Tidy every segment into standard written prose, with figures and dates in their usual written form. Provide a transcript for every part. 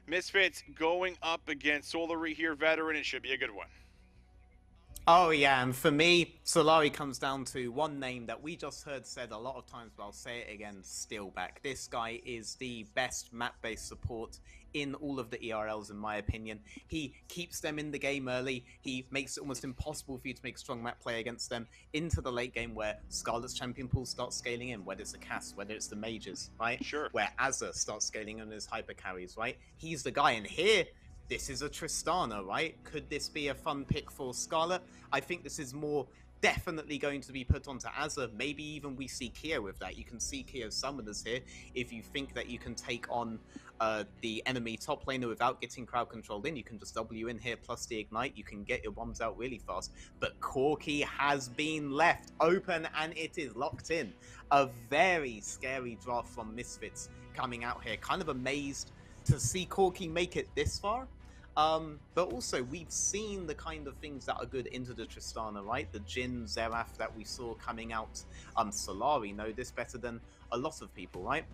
Misfits going up against Solary here, veteran. It should be a good one. Oh yeah, and for me, Solary comes down to one name that we just heard said a lot of times, but I'll say it again, Steelback. This guy is the best map-based support in all of the ERLs, in my opinion. He keeps them in the game early. He makes it almost impossible for you to make a strong map play against them into the late game where Scarlet's champion pool starts scaling in, whether it's the cast, whether it's the mages, right? Sure. Where Azza starts scaling in his hyper carries, right? He's the guy, and here this is a Tristana, right? Could this be a fun pick for Scarlet? I think this is more definitely going to be put onto Azza. Maybe even we see Keo with that. You can see Keo summoners here if you think that you can take on the enemy top laner without getting crowd controlled in. You can just W in here plus the ignite. You can get your bombs out really fast. But Corki has been left open and it is locked in. A very scary draft from Misfits coming out here. Kind of amazed to see Corki make it this far. But also, we've seen the kind of things that are good into the Tristana, right? The Jhin, Xerath that we saw coming out. Solary know this better than a lot of people, right?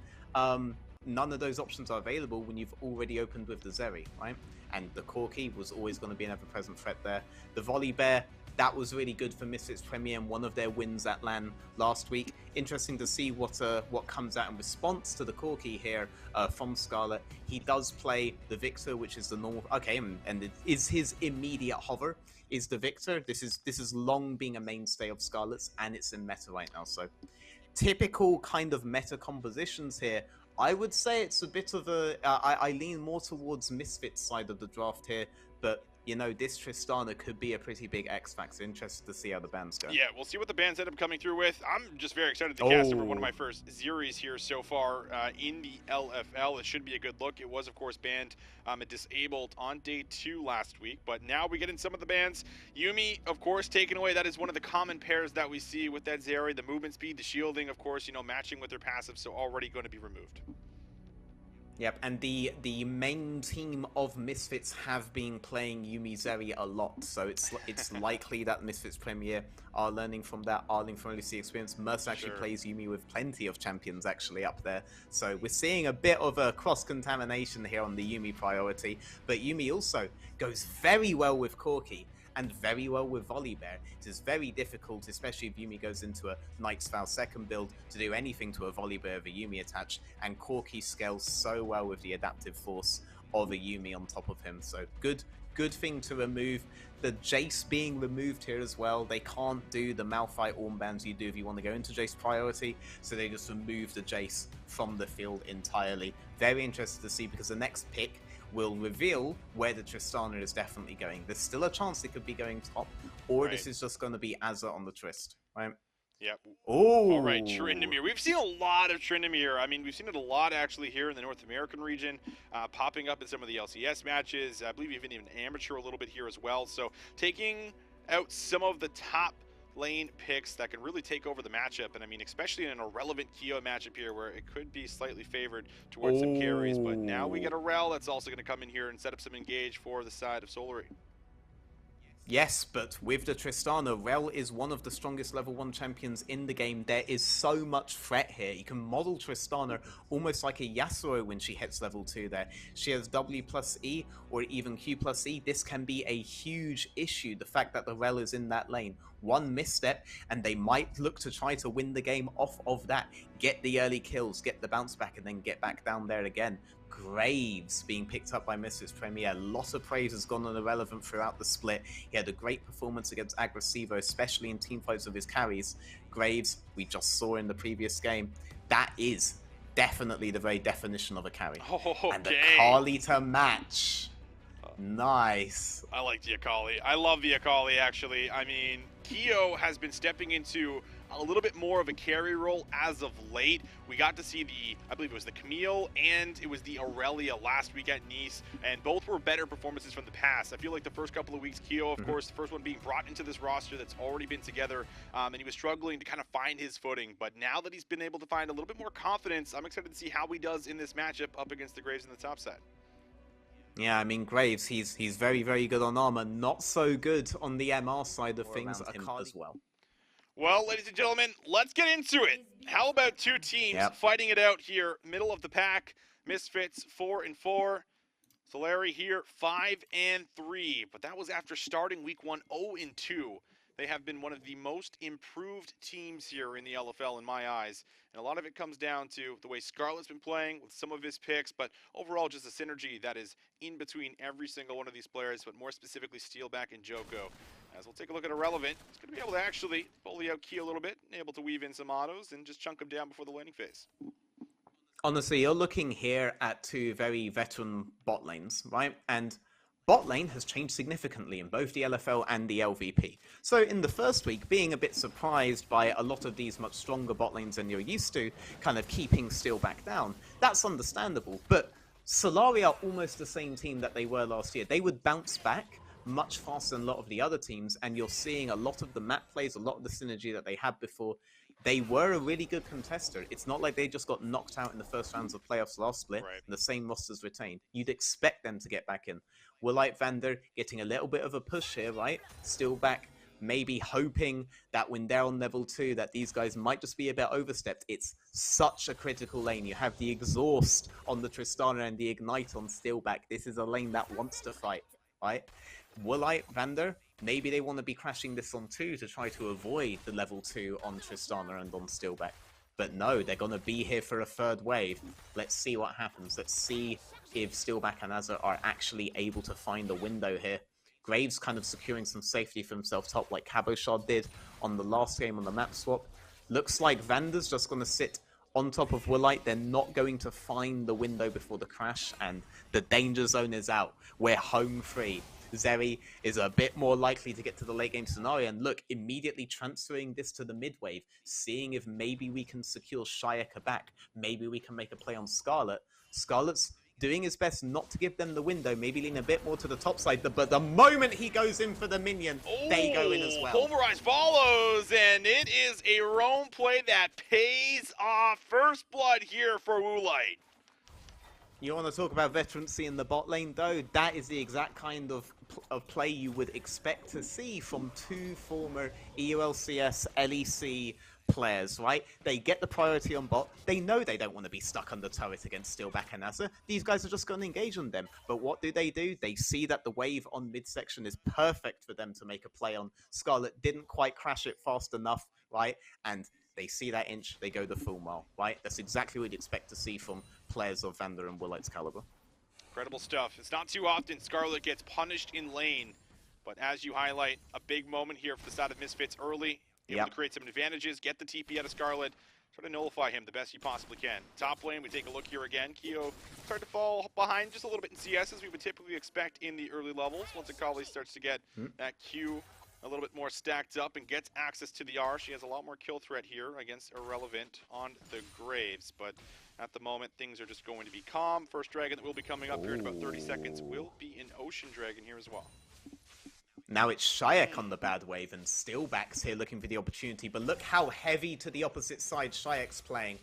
None of those options are available when you've already opened with the Zeri, right? And the Corki was always going to be an ever-present threat there. The Volley Bear, that was really good for Misfits Premier and one of their wins at LAN last week. Interesting to see what comes out in response to the Corki here from Scarlet. He does play the Victor, which is the normal. Okay, and it is his immediate hover is the Victor. This is long being a mainstay of Scarlet's, and it's in meta right now. So typical kind of meta compositions here. I would say it's a bit of a. I lean more towards Misfits side of the draft here, but you know, this Tristana could be a pretty big X factor. Interested to see how the bands go. Yeah, we'll see what the bands end up coming through with. I'm just very excited to cast over one of my Oh, first series here so far in the LFL. It should be a good look. It was, of course, banned and disabled on day 2 last week, but now we get in some of the bans. Yuumi, of course, taken away. That is one of the common pairs that we see with that Zeri. The movement speed, the shielding, of course, you know, matching with their passive, so already going to be removed. yep, and the main team of Misfits have been playing Yuumi Zeri a lot, so it's likely that Misfits Premier are learning from that, are learning from LEC experience. Mercer actually Sure. plays Yuumi with plenty of champions actually up there, so we're seeing a bit of a cross-contamination here on the Yuumi priority, but Yuumi also goes very well with Corki and very well with Volley Bear. It is very difficult, especially if Yuumi goes into a Knight's Vow second build, to do anything to a Volley Bear with a Yuumi attach, and Corki scales so well with the adaptive force of a Yuumi on top of him. So good thing to remove. The Jace being removed here as well. They can't do the Malphite armbands you do if you want to go into Jace priority, so they just remove the Jace from the field entirely. Very interested to see, because the next pick will reveal where the Tristana is definitely going. There's still a chance it could be going top, or this is just going to be Azza on the Trist, right? Yep. All right, Oh, Tryndamere. We've seen a lot of Tryndamere. I mean, we've seen it a lot actually here in the North American region, popping up in some of the LCS matches. I believe even amateur a little bit here as well. So taking out some of the top lane picks that can really take over the matchup. And I mean, especially in an irrelevant Keo matchup here where it could be slightly favored towards some carries. But now we get a Rel that's also going to come in here and set up some engage for the side of Solary. yes, but with the Tristana, Rel is one of the strongest level 1 champions in the game. There is so much threat here. You can model Tristana almost like a Yasuo when she hits level 2 there. She has W plus E or even Q plus E. This can be a huge issue, the fact that the Rel is in that lane. One misstep, and they might look to try to win the game off of that. Get the early kills, get the bounce back, and then get back down there again. Graves being picked up by Misfits Premier. A lot of praise has gone on Irrelevant throughout the split. He had a great performance against Aggressivo, especially in teamfights with his carries. Graves, we just saw in the previous game, that is definitely the very definition of a carry. Oh, And the okay. Kali to match. Nice. I like the Akali. I love the Akali, actually. I mean, Keo has been stepping into a little bit more of a carry role as of late. We got to see the, I believe it was the Camille and it was the Aurelia last week at Nice, and both were better performances from the past. I feel like the first couple of weeks, Keo, of course, the first one being brought into this roster that's already been together, and he was struggling to kind of find his footing. But now that he's been able to find a little bit more confidence, I'm excited to see how he does in this matchup up against the Graves in the top side. Yeah, I mean, Graves, he's very, very good on armor. Not so good on the MR side of Or things around him Akali as well. Well, ladies and gentlemen, let's get into it. How about two teams Yep. fighting it out here, middle of the pack? Misfits 4-4. Solary here, 5-3, but that was after starting week 1 0-2. They have been one of the most improved teams here in the LFL in my eyes, and a lot of it comes down to the way Scarlet's been playing with some of his picks, but overall just a synergy that is in between every single one of these players, but more specifically Steelback and Joko. As we'll take a look at Irrelevant, he's going to be able to actually bully out Key a little bit, able to weave in some autos and just chunk him down before the landing phase. Honestly, you're looking here at two very veteran bot lanes, right? And bot lane has changed significantly in both the LFL and the LVP. So in the first week, being a bit surprised by a lot of these much stronger bot lanes than you're used to, kind of keeping Steel back down, that's understandable. But Solary are almost the same team that they were last year. They would bounce back much faster than a lot of the other teams, and you're seeing a lot of the map plays, a lot of the synergy that they had before. They were a really good contester. It's not like they just got knocked out in the first rounds of playoffs last split, right, and the same rosters retained. You'd expect them to get back in. Willite Vander getting a little bit of a push here, right? Still back, maybe hoping that when they're on level 2, that these guys might just be a bit overstepped. It's such a critical lane. You have the exhaust on the Tristana and the ignite on Steelback. This is a lane that wants to fight, right? Willite Vander, maybe they want to be crashing this on 2 to try to avoid the level 2 on Tristana and on Steelback. But no, they're going to be here for a third wave. Let's see what happens. Let's see if Steelback and Azza are actually able to find a window here. Graves kind of securing some safety for himself top like Cabochard did on the last game on the map swap. Looks like Vander's just going to sit on top of Willite. They're not going to find the window before the crash, and the danger zone is out. We're home free. Zeri is a bit more likely to get to the late game scenario, and look, immediately transferring this to the mid wave, seeing if maybe we can secure Shayaka back, maybe we can make a play on Scarlet. Scarlet's doing his best not to give them the window, maybe lean a bit more to the top side, but the moment he goes in for the minion, they go in as well. Pulverize follows, and it is a roam play that pays off. First blood here for Woolite. You want to talk about veterancy in the bot lane, though? That is the exact kind of play you would expect to see from two former EULCS, LEC players, right? They get the priority on bot. They know they don't want to be stuck under turret against Steelback and Azza. These guys are just going to engage on them. But what do? They see that the wave on midsection is perfect for them to make a play on. Scarlet didn't quite crash it fast enough, right? And they see that inch, they go the full mile, right? That's exactly what you'd expect to see from players of Vander and Willite's caliber. Incredible stuff. It's not too often Scarlet gets punished in lane, but as you highlight, a big moment here for the side of Misfits early, able to create some advantages, get the TP out of Scarlet, try to nullify him the best you possibly can. Top lane, we take a look here again. Keo started to fall behind just a little bit in CS, as we would typically expect in the early levels. Once Akali starts to get that Q a little bit more stacked up and gets access to the R, she has a lot more kill threat here against Irrelevant on the Graves, but at the moment, things are just going to be calm. First dragon that will be coming up here in about 30 seconds will be an Ocean Dragon here as well. Now it's Shayak on the bad wave, and Steelback's here looking for the opportunity, but look how heavy to the opposite side Shayak's playing.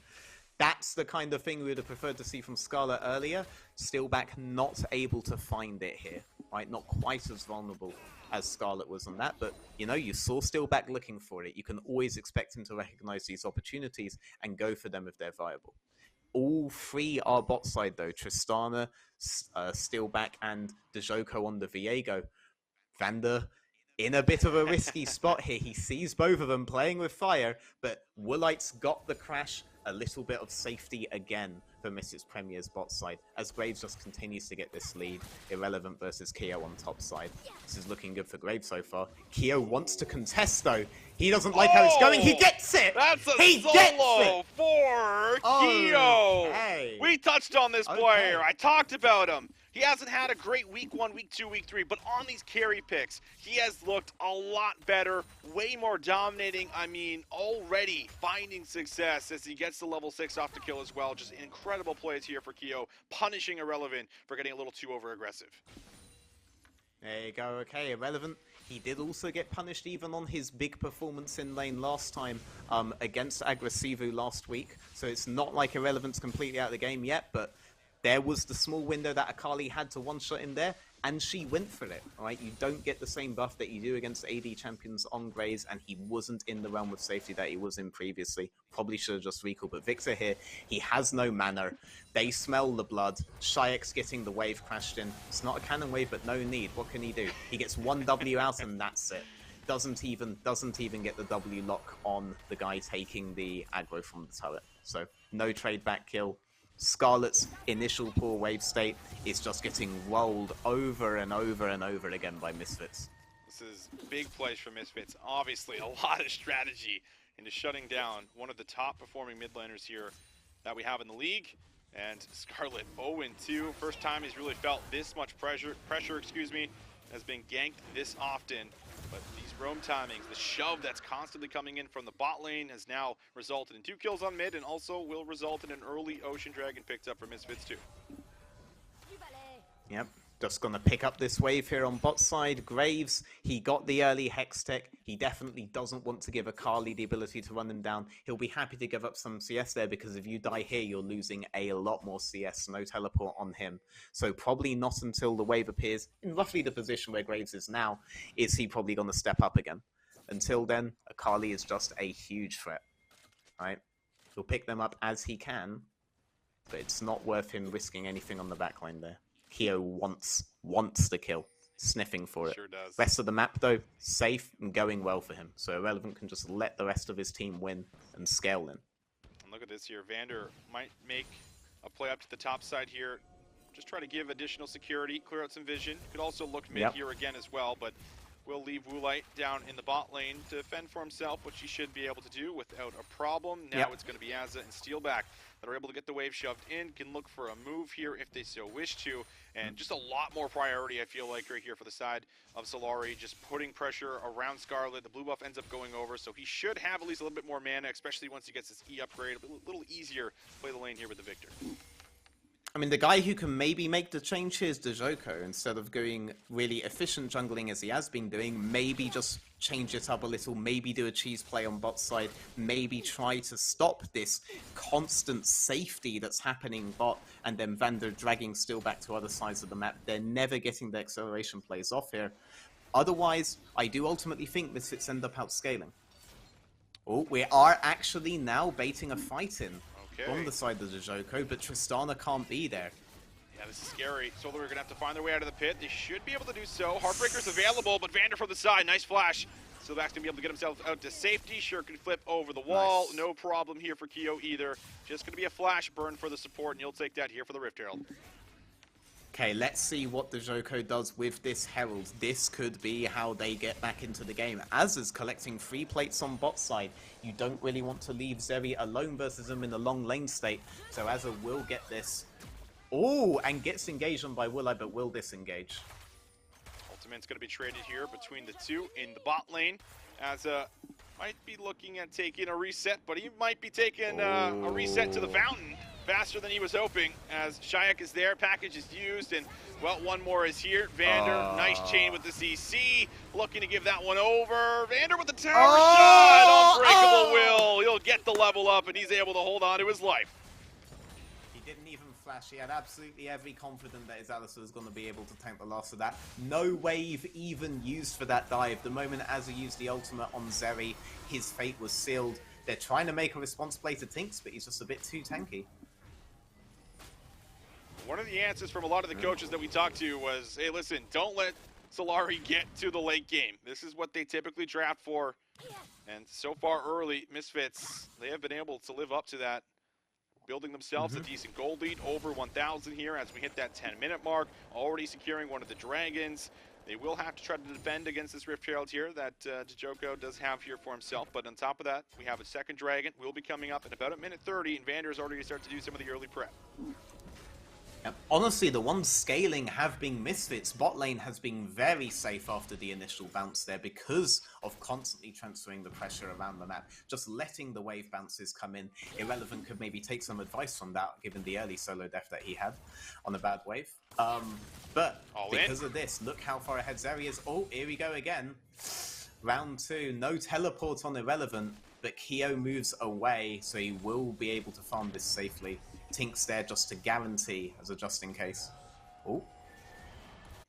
That's the kind of thing we would have preferred to see from Scarlet earlier. Steelback not able to find it here, right? Not quite as vulnerable as Scarlet was on that, but you know, you saw Steelback looking for it. You can always expect him to recognize these opportunities and go for them if they're viable. All three are bot side though. Tristana, Steelback, and Dejoko on the Viego. Vander in a bit of a risky spot here. He sees both of them playing with fire, but Woolite's got the crash. A little bit of safety again for Mrs. Premier's bot side, as Graves just continues to get this lead. Irrelevant versus Keo on top side. This is looking good for Graves so far. Keo wants to contest though. He doesn't like how it's going. He gets it! That's a he solo for Keo! Okay. We touched on this player. I talked about him. He hasn't had a great week 1, week 2, week 3, but on these carry picks, he has looked a lot better, way more dominating. I mean, already finding success as he gets to level 6 off the kill as well. Just incredible plays here for Keo, punishing Irrelevant for getting a little too over-aggressive. There you go, okay, Irrelevant. He did also get punished even on his big performance in lane last time against Aggressivu last week. So it's not like Irrelevant's completely out of the game yet, but there was the small window that Akali had to one-shot in there, and she went for it, right? You don't get the same buff that you do against AD champions on Graves, and he wasn't in the realm of safety that he was in previously. Probably should have just recalled, but Victor here, he has no mana. They smell the blood. Shayek's getting the wave crashed in. It's not a cannon wave, but no need. What can he do? He gets one W out, and that's it. Doesn't even get the W lock on the guy taking the aggro from the turret. So no trade back kill. Scarlet's initial poor wave state is just getting rolled over and over and over again by Misfits. This is big plays for Misfits. Obviously, a lot of strategy into shutting down one of the top performing mid laners here that we have in the league. And Scarlet 0-2. First time he's really felt this much pressure, has been ganked this often. But these roam timings, the shove that's constantly coming in from the bot lane has now resulted in 2 kills on mid and also will result in an early Ocean Dragon picked up for Misfits too. Yep, just gonna pick up this wave here on bot side. Graves, he got the early Hex tech. He definitely doesn't want to give Akali the ability to run him down. He'll be happy to give up some CS there because if you die here, you're losing a lot more CS. No teleport on him. So probably not until the wave appears in roughly the position where Graves is now, is he probably gonna step up again. Until then, Akali is just a huge threat, right? He'll pick them up as he can, but it's not worth him risking anything on the backline there. Keo wants the kill, sniffing for it. Sure does. Rest of the map, though, safe and going well for him. So Irrelevant can just let the rest of his team win and scale in. And look at this here. Vander might make a play up to the top side here. Just try to give additional security, clear out some vision. Could also look mid here again as well, but will leave Woolite down in the bot lane to fend for himself, which he should be able to do without a problem. Now it's going to be Azza and Steelback that are able to get the wave shoved in, can look for a move here if they so wish to, and just a lot more priority, I feel like, right here for the side of Solary, just putting pressure around Scarlet. The blue buff ends up going over, so he should have at least a little bit more mana, especially once he gets his E upgrade. A little easier to play the lane here with the Victor. I mean, the guy who can maybe make the change here is Dejoko. Instead of going really efficient jungling as he has been doing, maybe just change it up a little, maybe do a cheese play on bot side, maybe try to stop this constant safety that's happening bot, and then Vander dragging still back to other sides of the map. They're never getting the acceleration plays off here. Otherwise, I do ultimately think Misfits end up outscaling. Oh, we are actually now baiting a fight in. On the side of the Dejoko, but Tristana can't be there. Yeah, this is scary. Solary are going to have to find their way out of the pit. They should be able to do so. Heartbreaker's available, but Vander from the side. Nice flash. Steelback's going to be able to get himself out to safety. Sure can flip over the wall. Nice. No problem here for Keo either. Just going to be a flash burn for the support, and you'll take that here for the Rift Herald. Okay, let's see what Dejoko does with this Herald. This could be how they get back into the game. Azza's collecting 3 plates on bot side. You don't really want to leave Zeri alone versus him in a long lane state. So Azza will get this. Oh, and gets engaged on by Woolite, but will disengage. Ultimate's going to be traded here between the two in the bot lane. Azza might be looking at taking a reset, but he might be taking a reset to the fountain faster than he was hoping, as Shayek is there, package is used, and well, one more is here. Vander, nice chain with the CC, looking to give that one over. Vander with the tower shot, unbreakable will. He'll get the level up, and he's able to hold on to his life. He didn't even flash. He had absolutely every confidence that his Alistar was going to be able to tank the last of that. No wave even used for that dive. The moment Azza used the ultimate on Zeri, his fate was sealed. They're trying to make a response play to Tinks, but he's just a bit too tanky. One of the answers from a lot of the coaches that we talked to was, hey, listen, don't let Solary get to the late game. This is what they typically draft for. And so far early, Misfits, they have been able to live up to that, building themselves a decent gold lead, over 1,000 here as we hit that 10-minute mark, already securing one of the dragons. They will have to try to defend against this Rift Herald here that Dejoko does have here for himself. But on top of that, we have a second dragon. Will be coming up in about a minute 30, and Vander's already started to do some of the early prep. Honestly, the ones scaling have been Misfits. Bot lane has been very safe after the initial bounce there because of constantly transferring the pressure around the map. Just letting the wave bounces come in. Irrelevant could maybe take some advice from that, given the early solo death that he had on a bad wave. But because of this, look how far ahead Zeri is. Oh, here we go again. Round 2, no teleport on Irrelevant, but Keo moves away, so he will be able to farm this safely. Tinks there just to guarantee as a just in case. Oh,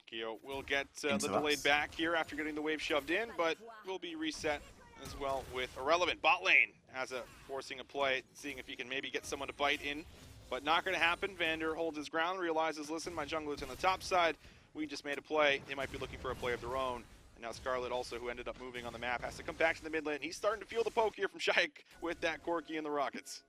Keo will get the Interrupts. delayed back here after getting the wave shoved in, but will be reset as well with Irrelevant. Bot lane has a forcing a play, seeing if he can maybe get someone to bite in, but not going to happen. Vander holds his ground, realizes, listen, my jungler's on the top side. We just made a play. They might be looking for a play of their own. And now Scarlet also, who ended up moving on the map, has to come back to the mid lane. He's starting to feel the poke here from Shaik with that Corki and the Rockets.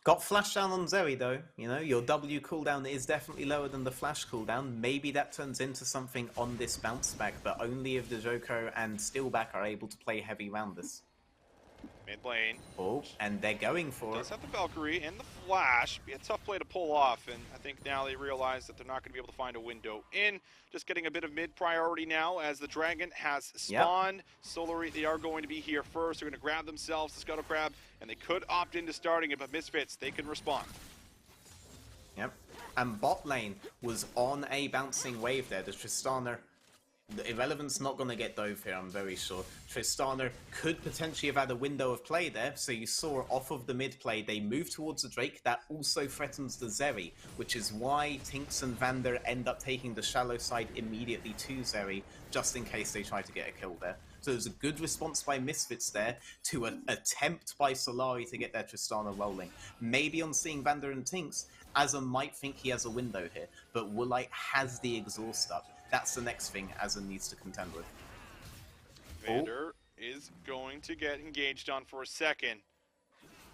Got flash down on Zoe though. You know, your W cooldown is definitely lower than the flash cooldown. Maybe that turns into something on this bounce back, but only if the Joko and Steelback are able to play heavy round this. Mid lane. Oh, and they're going for it. Does have the Valkyrie and the Flash. Be a tough play to pull off, and I think now they realize that they're not going to be able to find a window in. Just getting a bit of mid priority now as the Dragon has spawned. Yep. Solary, they are going to be here first. They're going to grab themselves the Scuttle Crab, and they could opt into starting it, but Misfits, they can respond. Yep. And bot lane was on a bouncing wave there. The Tristana, the Irrelevant's not going to get dove here, I'm very sure. Tristana could potentially have had a window of play there, so you saw off of the mid play, they move towards the Drake. That also threatens the Zeri, which is why Tinks and Vander end up taking the shallow side immediately to Zeri, just in case they try to get a kill there. So it was a good response by Misfits there to an attempt by Solary to get their Tristana rolling. Maybe on seeing Vander and Tinks, Azza might think he has a window here, but Woolite has the exhaust up. That's the next thing Azza needs to contend with. Vander is going to get engaged on for a second,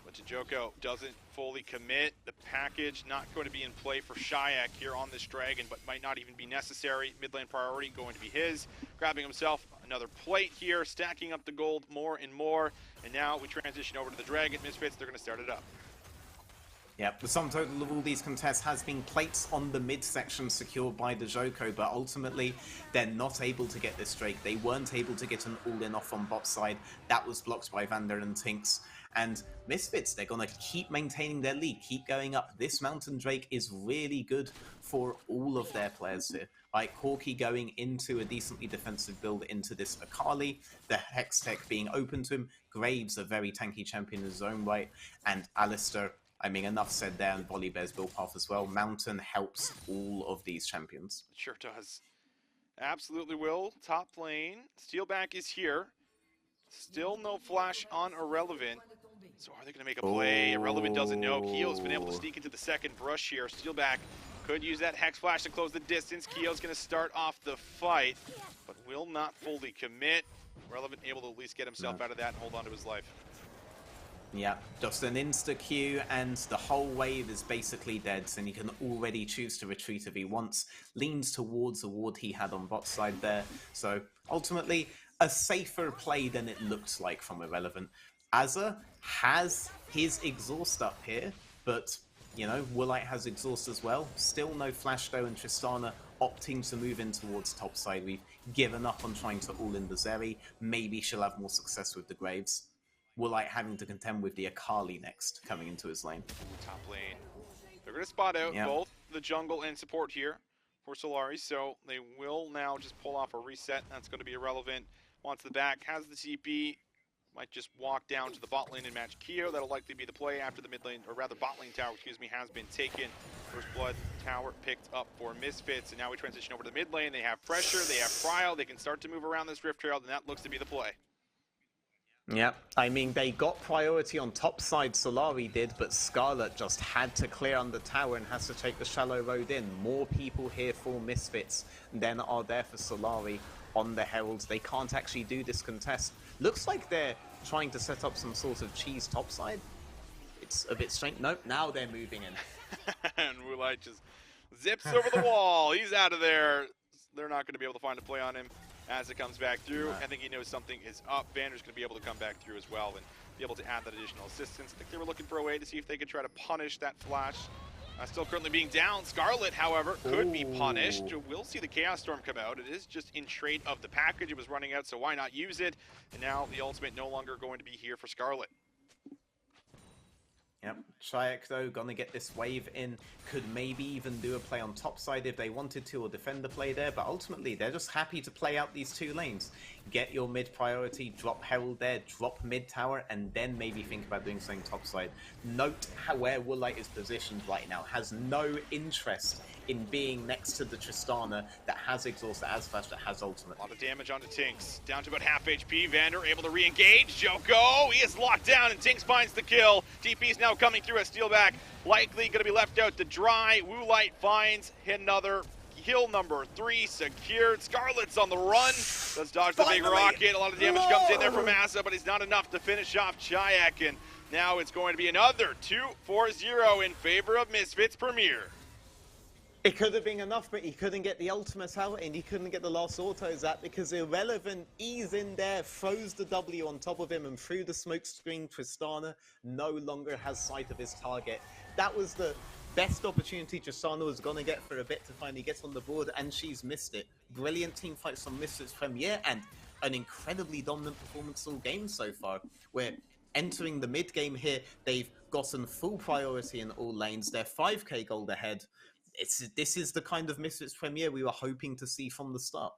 but Joko doesn't fully commit. The package not going to be in play for Shayak here on this Dragon, but might not even be necessary. Mid lane priority going to be his. Grabbing himself another plate here, stacking up the gold more and more. And now we transition over to the Dragon. Misfits, they're going to start it up. Yep, the sum total of all these contests has been plates on the mid section secured by the Joko, but ultimately they're not able to get this Drake. They weren't able to get an all-in off on bot side. That was blocked by Vander and Tinks. And Misfits, they're going to keep maintaining their lead, keep going up. This Mountain Drake is really good for all of their players here. Like Corki going into a decently defensive build into this Akali, the Hex Tech being open to him, Graves, a very tanky champion in his own right, and Alistair. I mean, enough said there, and Volibear's build path as well. Mountain helps all of these champions. It sure does. Absolutely will. Top lane. Steelback is here. Still no flash on Irrelevant. So are they going to make a play? Irrelevant doesn't know. Keo's been able to sneak into the second brush here. Steelback could use that Hex Flash to close the distance. Keo's going to start off the fight, but will not fully commit. Irrelevant able to at least get himself out of that and hold on to his life. Yeah, just an insta-Q, and the whole wave is basically dead, and he can already choose to retreat if he wants. Leans towards the ward he had on bot side there, so ultimately a safer play than it looked like from Irrelevant. Azza has his exhaust up here, but, you know, Woolite has exhaust as well. Still no flash though, and Tristana opting to move in towards top side. We've given up on trying to all-in the Zeri. Maybe she'll have more success with the Graves. Woolite having to contend with the Akali next, coming into his lane. Top lane. They're going to spot out both the jungle and support here for Solary, so they will now just pull off a reset. That's going to be Irrelevant. Wants the back, has the CP, might just walk down to the bot lane and match Keo. That'll likely be the play after the mid lane, or rather bot lane tower, excuse me, has been taken. First blood tower picked up for Misfits, and now we transition over to the mid lane. They have pressure, they have Cryo, they can start to move around this Rift Trail, and that looks to be the play. Yeah, I mean, they got priority on top side, Solary did, but Scarlet just had to clear on the tower and has to take the shallow road in. More people here for Misfits than are there for Solary on the Heralds. They can't actually do this contest. Looks like they're trying to set up some sort of cheese topside. It's a bit strange. Nope, now they're moving in. And Woolite just zips over the wall. He's out of there. They're not going to be able to find a play on him as it comes back through. I think he knows something is up. Vander's going to be able to come back through as well and be able to add that additional assistance. I think they were looking for a way to see if they could try to punish that flash. Still currently being down. Scarlet, however, could be punished. We'll see the Chaos Storm come out. It is just in trait of the package. It was running out, so why not use it? And now the ultimate no longer going to be here for Scarlet. Yep, Shayak though gonna get this wave in, could maybe even do a play on top side if they wanted to, or defend the play there, but ultimately they're just happy to play out these two lanes. Get your mid priority, drop Herald there, drop mid tower, and then maybe think about doing something top side. Note how where Woolite is positioned right now, has no interest in being next to the Tristana that has exhaust, that has flash, that has ultimate. A lot of damage onto Tinks. Down to about half HP. Vander able to re-engage. Joko, he is locked down, and Tinks finds the kill. DP's now coming through as Steelback. Likely going to be left out to dry. Woolite finds another kill number 3 secured. Scarlet's on the run. Does dodge the big rocket. A lot of damage comes in there from Asa, but it's not enough to finish off Chayak. And now it's going to be another 2-4-0 in favor of Misfits Premier. It could have been enough, but he couldn't get the ultimate out, and he couldn't get the last autos out because Irrelevant ease in there, throws the W on top of him, and through the smoke screen, Tristana no longer has sight of his target. That was the best opportunity Tristana was going to get for a bit to finally get on the board, and she's missed it. Brilliant team fights from Misfits Premier, and an incredibly dominant performance all game so far. We're entering the mid game here. They've gotten full priority in all lanes. They're 5k gold ahead. This is the kind of Misfits Premier we were hoping to see from the start.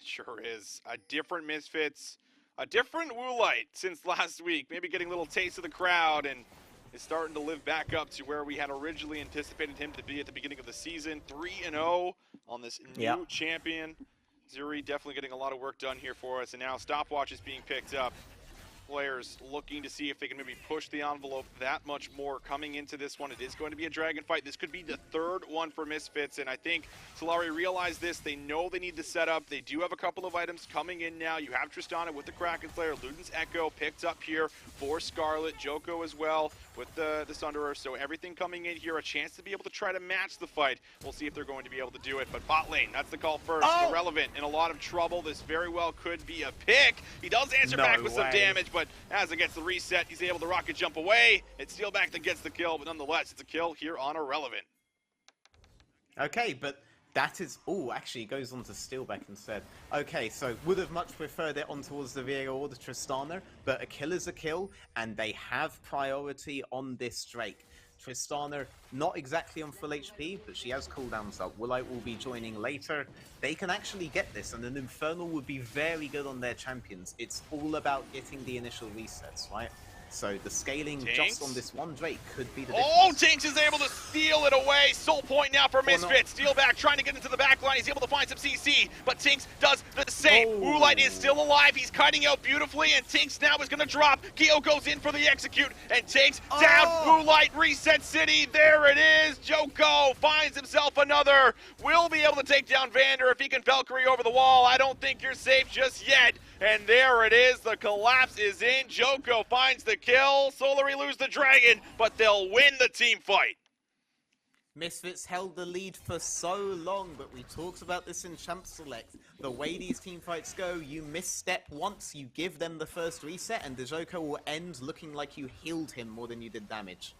Sure is. A different Misfits, a different Woolite since last week. Maybe getting a little taste of the crowd and is starting to live back up to where we had originally anticipated him to be at the beginning of the season. 3-0 on this new champion. Zuri definitely getting a lot of work done here for us. And now Stopwatch is being picked up. Players looking to see if they can maybe push the envelope that much more coming into this one. It is going to be a dragon fight. This could be the third one for Misfits, and I think Solary realized this. They know they need the setup. They do have a couple of items coming in now. You have Tristana with the Kraken Slayer, Luden's Echo picked up here for Scarlet, Joko as well with the Sunderer, so everything coming in here, a chance to be able to try to match the fight. We'll see if they're going to be able to do it, but bot lane, that's the call first. Irrelevant in a lot of trouble. This very well could be a pick. He does answer back with some damage, but as it gets the reset, he's able to rocket jump away. It's Steelback that gets the kill, but nonetheless, it's a kill here on Irrelevant. Okay, but that is... Oh, actually, it goes on to Steelback instead. Okay, so would have much preferred it on towards the Viego or the Tristana, but a kill is a kill, and they have priority on this Drake. Tristana, not exactly on full HP, but she has cooldowns up. Woolite will be joining later. They can actually get this, and an Infernal would be very good on their champions. It's all about getting the initial resets, right? So the scaling just on this one Drake could be the difference. Oh, Tinks is able to steal it away. Soul point now for Misfits. Steelback trying to get into the back line. He's able to find some CC, but Tinks does the same. Woolite is still alive. He's cutting out beautifully, and Tinks now is going to drop. Keo goes in for the execute and takes down Woolite. Reset City. There it is. Joko finds himself another. Will be able to take down Vander if he can Valkyrie over the wall. I don't think you're safe just yet. And there it is. The collapse is in. Joko finds the kill. Solary lose the dragon, but they'll win the team fight. Misfits held the lead for so long, but we talked about this in Champ Select. The way these team fights go, you misstep once, you give them the first reset, and the Joko will end looking like you healed him more than you did damage.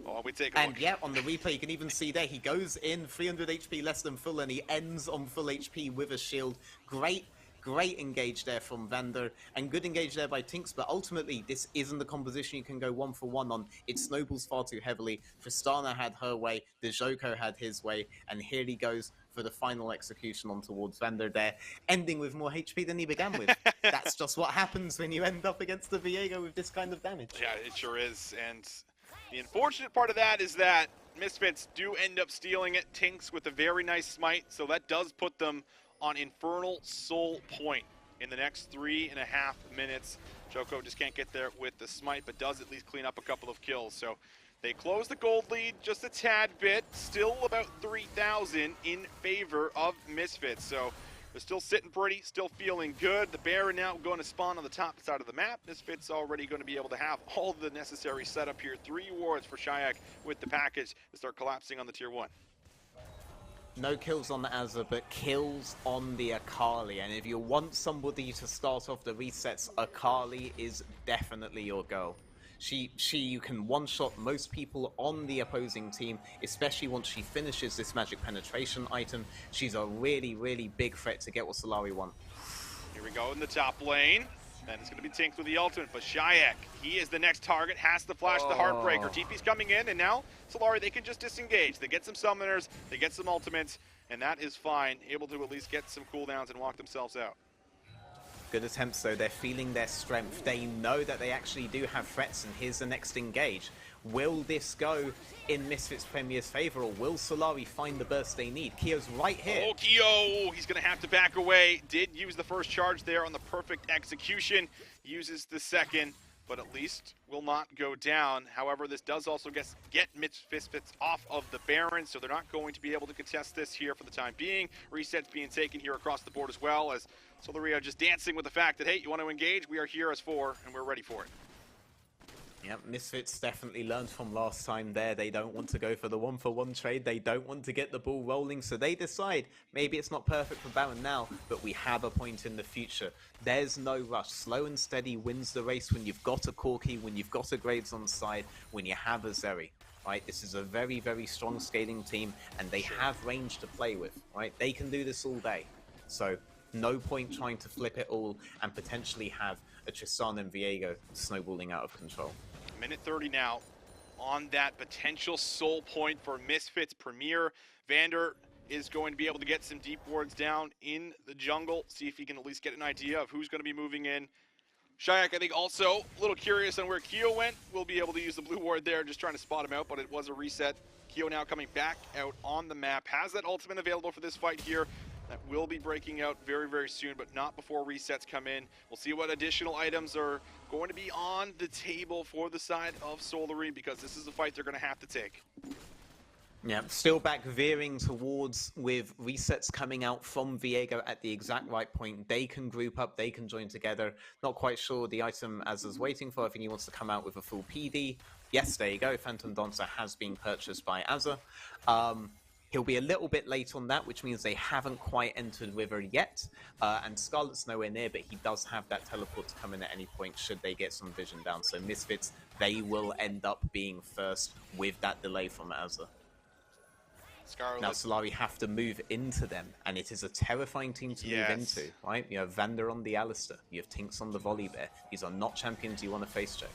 Oh, we take a look. Yeah, on the replay, you can even see there, he goes in 300 HP less than full, and he ends on full HP with a shield. Great engage there from Vander, and good engage there by Tinks, but ultimately, this isn't the composition you can go 1-for-1 on. It snowballs far too heavily. Tristana had her way, the Joko had his way, and here he goes for the final execution on towards Vander there, ending with more HP than he began with. That's just what happens when you end up against the Viego with this kind of damage. Yeah, it sure is, and the unfortunate part of that is that Misfits do end up stealing it. Tinks with a very nice smite, so that does put them on Infernal Soul Point in the next 3.5 minutes. Joko just can't get there with the smite, but does at least clean up a couple of kills. So they close the gold lead just a tad bit, still about 3,000 in favor of Misfits. So they're still sitting pretty, still feeling good. The Baron now going to spawn on the top side of the map. Misfits already going to be able to have all the necessary setup here. 3 wards for Shayak with the package to start collapsing on the tier 1. No kills on the Azza, but kills on the Akali. And if you want somebody to start off the resets, Akali is definitely your girl. You can one-shot most people on the opposing team, especially once she finishes this magic penetration item. She's a really, really big threat to get what Solary want. Here we go in the top lane. And it's going to be Tinks with the ultimate, but Shayak, he is the next target, has to flash the Heartbreaker. TP's coming in, and now Solary, they can just disengage. They get some summoners, they get some ultimates, and that is fine. Able to at least get some cooldowns and walk themselves out. Good attempts though, they're feeling their strength. They know that they actually do have threats, and here's the next engage. Will this go in Misfits Premier's favor, or will Solary find the burst they need? Kyo's right here. Oh, Kyo! He's going to have to back away. Did use the first charge there on the perfect execution. Uses the second, but at least will not go down. However, this does also get Misfits off of the Baron, so they're not going to be able to contest this here for the time being. Resets being taken here across the board as well, as Solary are just dancing with the fact that, hey, you want to engage? We are here as 4, and we're ready for it. Yep, Misfits definitely learned from last time there. They don't want to go for the 1-for-1 trade. They don't want to get the ball rolling, so they decide maybe it's not perfect for Baron now, but we have a point in the future. There's no rush. Slow and steady wins the race when you've got a Corki, when you've got a Graves on the side, when you have a Zeri. Right, this is a very, very strong scaling team, and they have range to play with. Right, they can do this all day. So no point trying to flip it all and potentially have a Tristan and Viego snowballing out of control. Minute 30 now on that potential soul point for Misfits Premier. Vander is going to be able to get some deep wards down in the jungle, see if he can at least get an idea of who's going to be moving in. Shayak, I think, also a little curious on where Kyo went. We'll be able to use the blue ward there, just trying to spot him out, but it was a reset. Kyo now coming back out on the map, has that ultimate available for this fight here. That will be breaking out very, very soon, but not before resets come in. We'll see what additional items are going to be on the table for the side of Solary, because this is a fight they're going to have to take. Yeah, still back veering towards with resets coming out from Viego at the exact right point. They can group up, they can join together. Not quite sure the item Azza's waiting for. I think he wants to come out with a full PD. Yes, there you go. Phantom Dancer has been purchased by Azza. He'll be a little bit late on that, which means they haven't quite entered River yet. And Scarlet's nowhere near, but he does have that teleport to come in at any point should they get some vision down. So Misfits, they will end up being first with that delay from Azza. Scarlet. Now Solary have to move into them, and it is a terrifying team to move into, right? You have Vander on the Alistair, you have Tinks on the Volley Bear. These are not champions you want to face, Joe.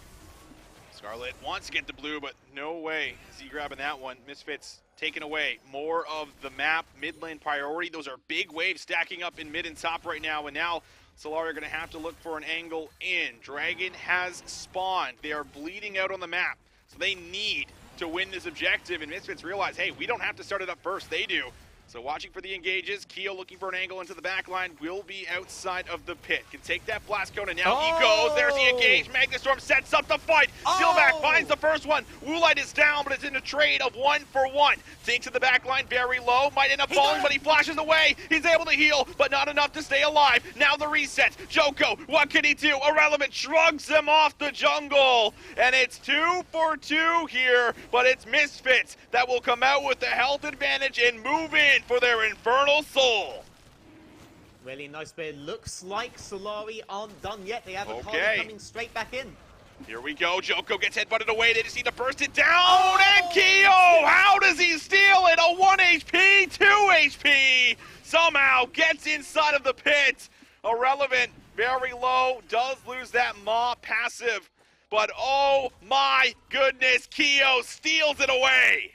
Scarlet wants to get the blue, but no way is he grabbing that one. Misfits taken away more of the map, mid lane priority. Those are big waves stacking up in mid and top right now, and now Solary are going to have to look for an angle in. Dragon has spawned. They are bleeding out on the map, so they need to win this objective, and Misfits realize, hey, we don't have to start it up first. They do. So watching for the engages. Kyo looking for an angle into the back line, will be outside of the pit. Can take that blast cone, and now he goes. There's the engage. Magnustorm sets up the fight. Steelback finds the first one. Woolite is down, but it's in a trade of 1-for-1. Tinks in the back line, very low. Might end up falling, but he flashes away. He's able to heal, but not enough to stay alive. Now the reset. Joko, what can he do? Irrelevant shrugs him off the jungle. And it's 2-for-2 here, but it's Misfits that will come out with the health advantage and move in for their Infernal Soul. Really nice play. Looks like Solary aren't done yet. They have a card coming straight back in. Here we go. Joko gets headbutted away. They just need to burst it down. And Kyo, how does he steal it? A 1 HP, 2 HP. Somehow gets inside of the pit. Irrelevant, very low. Does lose that Maw passive. But oh my goodness, Kyo steals it away.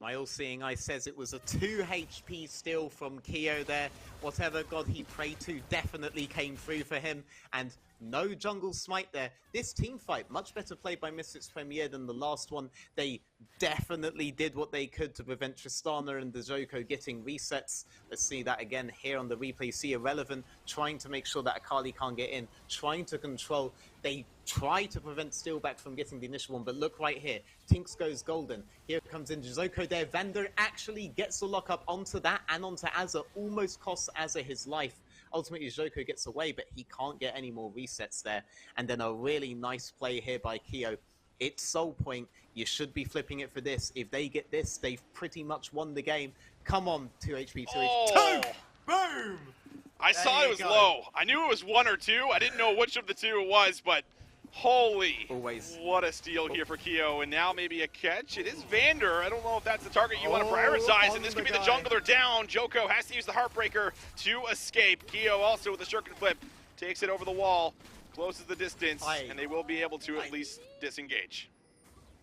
My all-seeing eye says it was a 2 HP steal from Kyo there. Whatever god he prayed to definitely came through for him. And no jungle smite there. This team fight, much better played by Misfits Premier than the last one. They definitely did what they could to prevent Tristana and the Joko getting resets. Let's see that again here on the replay. See Irrelevant trying to make sure that Akali can't get in, trying to control. They try to prevent Steelback from getting the initial one, but look right here. Tinks goes golden. Here comes in Joko there. Vander actually gets the lockup onto that and onto Azza. Almost costs Azza his life. Ultimately, Joko gets away, but he can't get any more resets there. And then a really nice play here by Kyo. It's soul point. You should be flipping it for this. If they get this, they've pretty much won the game. Come on, 2 HP, 2 HP. 2! Boom! I saw it was low. I knew it was 1 or 2. I didn't know which of the 2 it was, but holy, what a steal here for Kyo. And now maybe a catch. It is Vander. I don't know if that's the target you want to prioritize, and this could be the jungler down. Joko has to use the Heartbreaker to escape. Kyo also with the circuit flip takes it over the wall, closes the distance, and they will be able to at least disengage.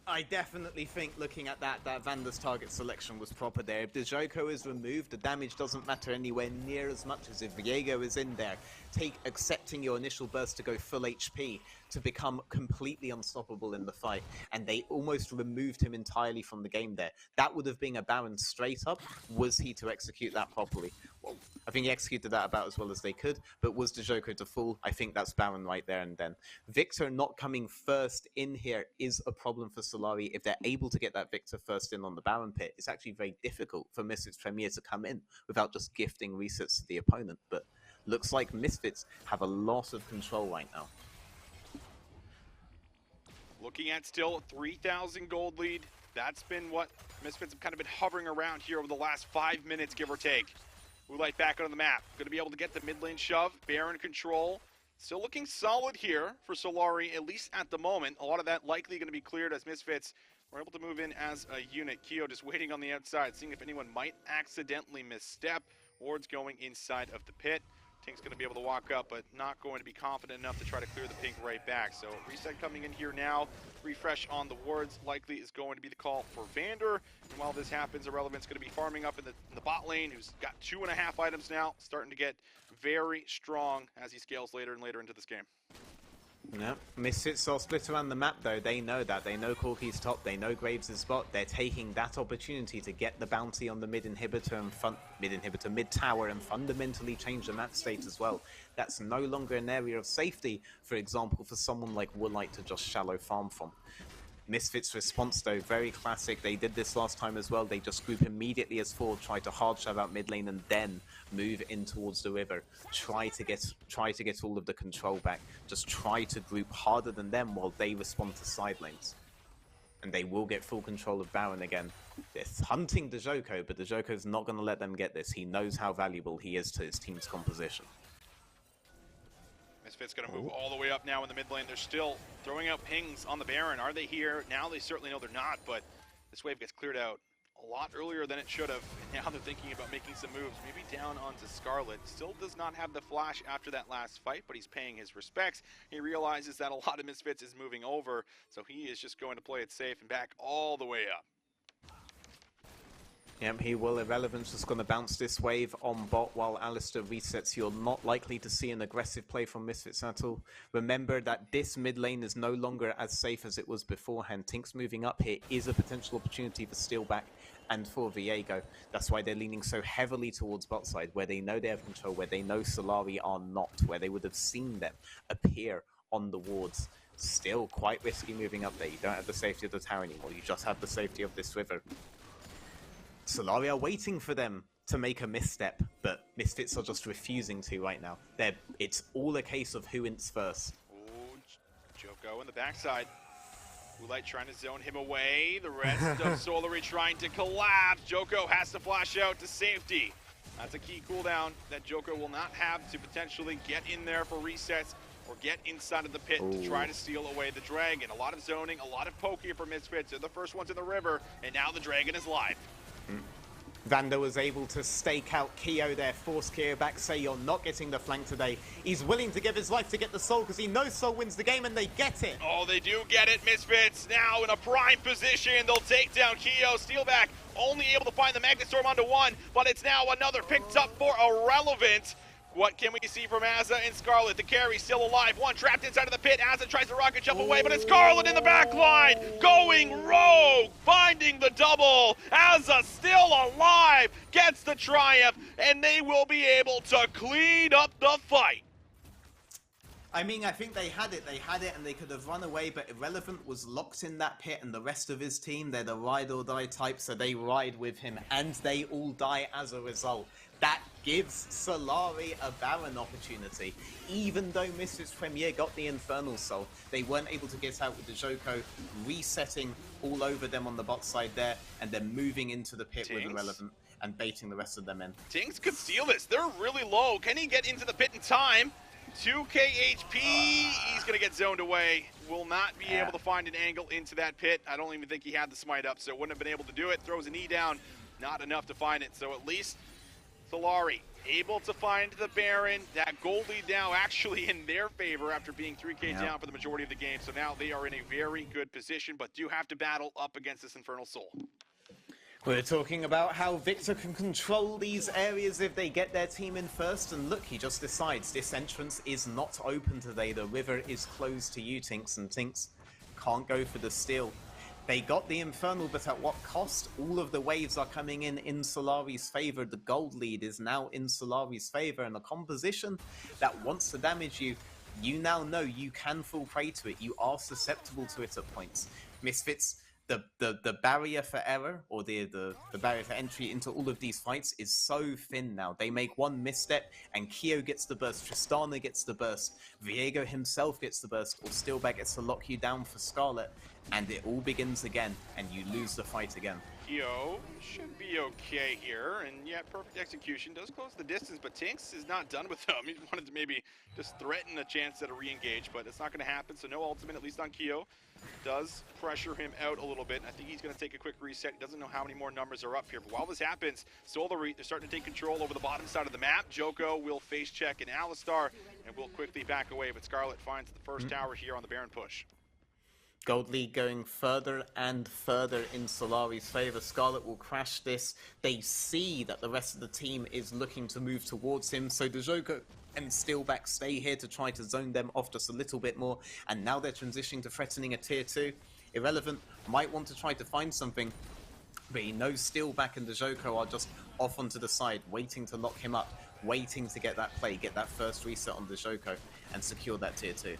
I definitely think looking at that Vanda's target selection was proper there. If the Joko is removed, the damage doesn't matter anywhere near as much as if Viego is in there. Accepting your initial burst to go full HP to become completely unstoppable in the fight. And they almost removed him entirely from the game there. That would have been a Baron straight up, was he to execute that properly. Well, I think he executed that about as well as they could, but was the Joko to fall? I think that's Baron right there and then. Victor not coming first in here is a problem for Solary. If they're able to get that Victor first in on the Baron pit, it's actually very difficult for Misfits Premier to come in without just gifting resets to the opponent. But looks like Misfits have a lot of control right now. Looking at still a 3,000 gold lead. That's been what Misfits have kind of been hovering around here over the last 5 minutes, give or take. Woolite back on the map. Going to be able to get the mid lane shove. Baron control. Still looking solid here for Solary, at least at the moment. A lot of that likely going to be cleared as Misfits were able to move in as a unit. Keo just waiting on the outside, seeing if anyone might accidentally misstep. Ward's going inside of the pit. Tink's going to be able to walk up, but not going to be confident enough to try to clear the pink right back. So reset coming in here now. Refresh on the wards likely is going to be the call for Vander. And while this happens, Irrelevant's going to be farming up in the bot lane, who's got 2.5 items now, starting to get very strong as he scales later and later into this game. Yeah, Misfits are split around the map though. They know that. They know Corky's top. They know Graves' bot. They're taking that opportunity to get the bounty on the mid tower and fundamentally change the map state as well. That's no longer an area of safety, for example, for someone like Woolite to just shallow farm from. Misfits' response though, very classic. They did this last time as well. They just group immediately as forward, try to hard shove out mid lane and then move in towards the river. Try to get all of the control back. Just try to group harder than them while they respond to side lanes. And they will get full control of Baron again. They're hunting the Joko, but the Joko's not going to let them get this. He knows how valuable he is to his team's composition. Misfits going to move all the way up now in the mid lane. They're still throwing out pings on the Baron. Are they here? Now they certainly know they're not, but this wave gets cleared out a lot earlier than it should have. And now they're thinking about making some moves, maybe down onto Scarlet. Still does not have the flash after that last fight, but he's paying his respects. He realizes that a lot of Misfits is moving over, so he is just going to play it safe and back all the way up. Yep, he will. Irrelevant's just going to bounce this wave on bot while Alistair resets. You're not likely to see an aggressive play from Misfits at all. Remember that this mid lane is no longer as safe as it was beforehand. Tink's moving up here is a potential opportunity for steal back and for Viego. That's why they're leaning so heavily towards bot side, where they know they have control, where they know Solary are not, where they would have seen them appear on the wards. Still quite risky moving up there. You don't have the safety of the tower anymore. You just have the safety of this river. Solary are waiting for them to make a misstep, but Misfits are just refusing to right now. It's all a case of who ints first. Ooh, Joko in the backside. Woolite trying to zone him away. The rest of Solary trying to collapse. Joko has to flash out to safety. That's a key cooldown that Joko will not have to potentially get in there for resets or get inside of the pit to try to steal away the dragon. A lot of zoning, a lot of poking for Misfits. They're the first ones in the river, and now the dragon is live. Vander was able to stake out Keo there, force Keo back, say you're not getting the flank today. He's willing to give his life to get the soul because he knows soul wins the game, and they get it. Oh, they do get it. Misfits now in a prime position. They'll take down Keo. Steal back, only able to find the Magnet Storm onto one, but it's now another picked up for Irrelevant. What can we see from Azza and Scarlet? The carry still alive. One trapped inside of the pit. Azza tries to rocket jump away, but it's Scarlet in the back line. Going rogue, finding the double. Azza still alive, gets the triumph, and they will be able to clean up the fight. I mean, I think they had it, and they could have run away, but Irrelevant was locked in that pit, and the rest of his team, they're the ride or die type, so they ride with him, and they all die as a result. That gives Solary a Baron opportunity. Even though Misfits Premier got the Infernal Soul, they weren't able to get out with the Joko, resetting all over them on the bot side there, and then moving into the pit with Irrelevant and baiting the rest of them in. Tinks could steal this. They're really low. Can he get into the pit in time? 2k HP, he's going to get zoned away. Will not be able to find an angle into that pit. I don't even think he had the smite up, so wouldn't have been able to do it. Throws a knee down, not enough to find it. So at least Solary able to find the Baron. That gold lead now actually in their favor after being 3K down for the majority of the game. So now they are in a very good position, but do have to battle up against this Infernal Soul. We're talking about how Victor can control these areas if they get their team in first, and look, he just decides this entrance is not open today. The river is closed to you, Tinks, and Tinks can't go for the steal. They got the Infernal, but at what cost? All of the waves are coming in Solary's favor. The gold lead is now in Solary's favor, and a composition that wants to damage you, you now know you can fall prey to it. You are susceptible to it at points. Misfits, the barrier for error, or the barrier for entry into all of these fights is so thin now. They make one misstep and Keo gets the burst, Tristana gets the burst, Viego himself gets the burst, or Steelback gets to lock you down for Scarlet, and it all begins again, and you lose the fight again. Keo should be okay here, and yeah, perfect execution. Does close the distance, but Tinks is not done with them. He wanted to maybe just threaten a chance at a re-engage, but it's not going to happen, so no ultimate, at least on Keo. Does pressure him out a little bit. I think he's going to take a quick reset. He doesn't know how many more numbers are up here, but while this happens, Solary, they're starting to take control over the bottom side of the map. Joko will face check an Alistar, and will quickly back away, but Scarlet finds the first tower here on the Baron push. Gold League going further and further in Solary's favor. Scarlet will crash this. They see that the rest of the team is looking to move towards him, so Dejoko and Steelback stay here to try to zone them off just a little bit more, and now they're transitioning to threatening a tier 2. Irrelevant might want to try to find something, but he knows Steelback and Dejoko are just off onto the side, waiting to lock him up, waiting to get that play, get that first reset on Dejoko, and secure that tier 2.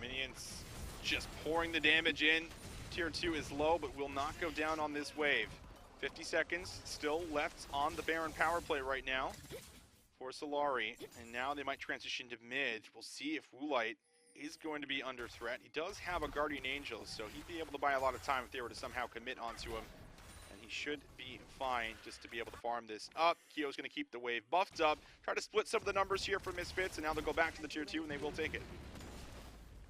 Minions just pouring the damage in. Tier 2 is low, but will not go down on this wave. 50 seconds still left on the Baron power play right now for Solary, and now they might transition to mid. We'll see if Woolite is going to be under threat. He does have a Guardian Angel, so he'd be able to buy a lot of time if they were to somehow commit onto him, and he should be fine just to be able to farm this up. Keo's going to keep the wave buffed up, try to split some of the numbers here for Misfits, and now they'll go back to the tier 2 and they will take it.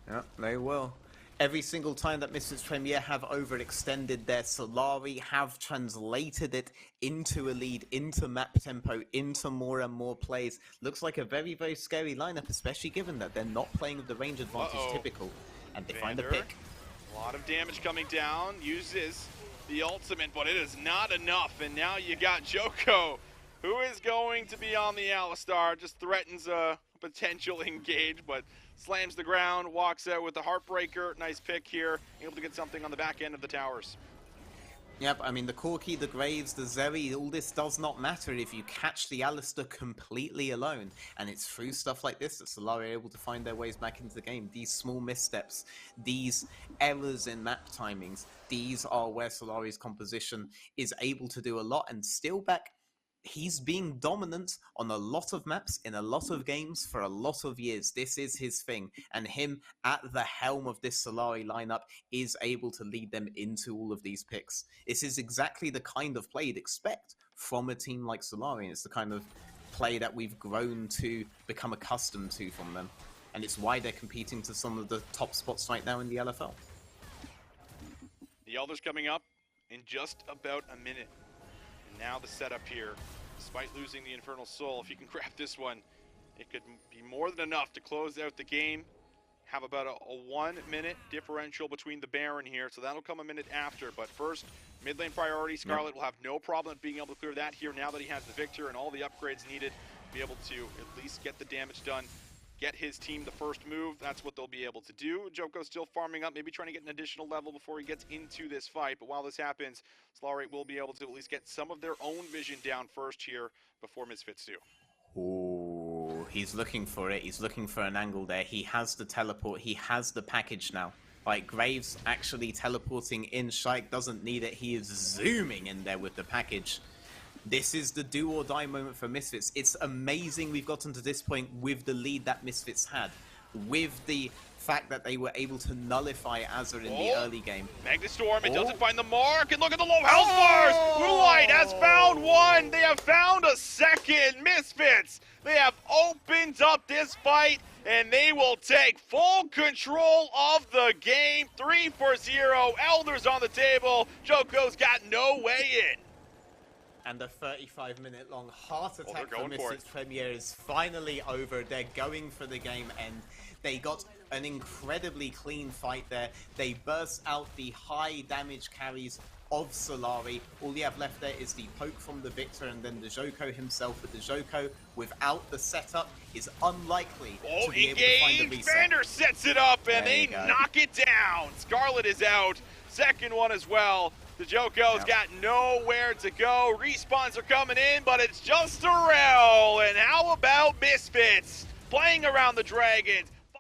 Yeah, they will. Every single time that Misfits Premier have overextended their Solary, have translated it into a lead, into map tempo, into more and more plays. Looks like a very, very scary lineup, especially given that they're not playing with the range advantage typical. And they find a pick. A lot of damage coming down, uses the ultimate, but it is not enough. And now you got Joko, who is going to be on the Alistar, just threatens a potential engage, but slams the ground, walks out with the Heartbreaker. Nice pick here, able to get something on the back end of the towers. Yep, I mean, the Corki, the Graves, the Zeri, all this does not matter if you catch the Alistar completely alone. And it's through stuff like this that Solary are able to find their ways back into the game. These small missteps, these errors in map timings, these are where Solary's composition is able to do a lot. And Steelback, he's being dominant on a lot of maps in a lot of games for a lot of years. This is his thing, and him at the helm of this Solary lineup is able to lead them into all of these picks. This is exactly the kind of play you'd expect from a team like Solary. It's the kind of play that we've grown to become accustomed to from them, and it's why they're competing to some of the top spots right now in the LFL. The Elder's coming up in just about a minute. And now the setup here, despite losing the Infernal Soul, if you can grab this one, it could be more than enough to close out the game. Have about a 1 minute differential between the Baron here, so that'll come a minute after. But first, mid lane priority. Scarlet will have no problem being able to clear that here now that he has the Victor and all the upgrades needed to be able to at least get the damage done, get his team the first move. That's what they'll be able to do. Joko's still farming up, maybe trying to get an additional level before he gets into this fight. But while this happens, Solary will be able to at least get some of their own vision down first here before Misfits do. Oh, he's looking for it. He's looking for an angle there. He has the teleport. He has the package now. Like, Graves actually teleporting in. Shaik doesn't need it. He is zooming in there with the package. This is the do or die moment for Misfits. It's amazing we've gotten to this point with the lead that Misfits had, with the fact that they were able to nullify Azur in the early game. Magnestorm, it doesn't find the mark, and look at the low health bars! Woolite has found one! They have found a second! Misfits, they have opened up this fight, and they will take full control of the game. 3-0, Elders on the table. Joko's got no way in. And the 35-minute long heart attack they're for going for Misfits Premier is finally over. They're going for the game end. They got an incredibly clean fight there. They burst out the high damage carries of Solary. All you have left there is the poke from the Victor and then the Joko himself. But the Joko, without the setup, is unlikely to be able to find the reset. Vander sets it up and There you they go. knock it down. Scarlet is out. Second one as well. The Joko's got nowhere to go. Respawns are coming in, but it's just a rel. And how about Misfits playing around the Dragons?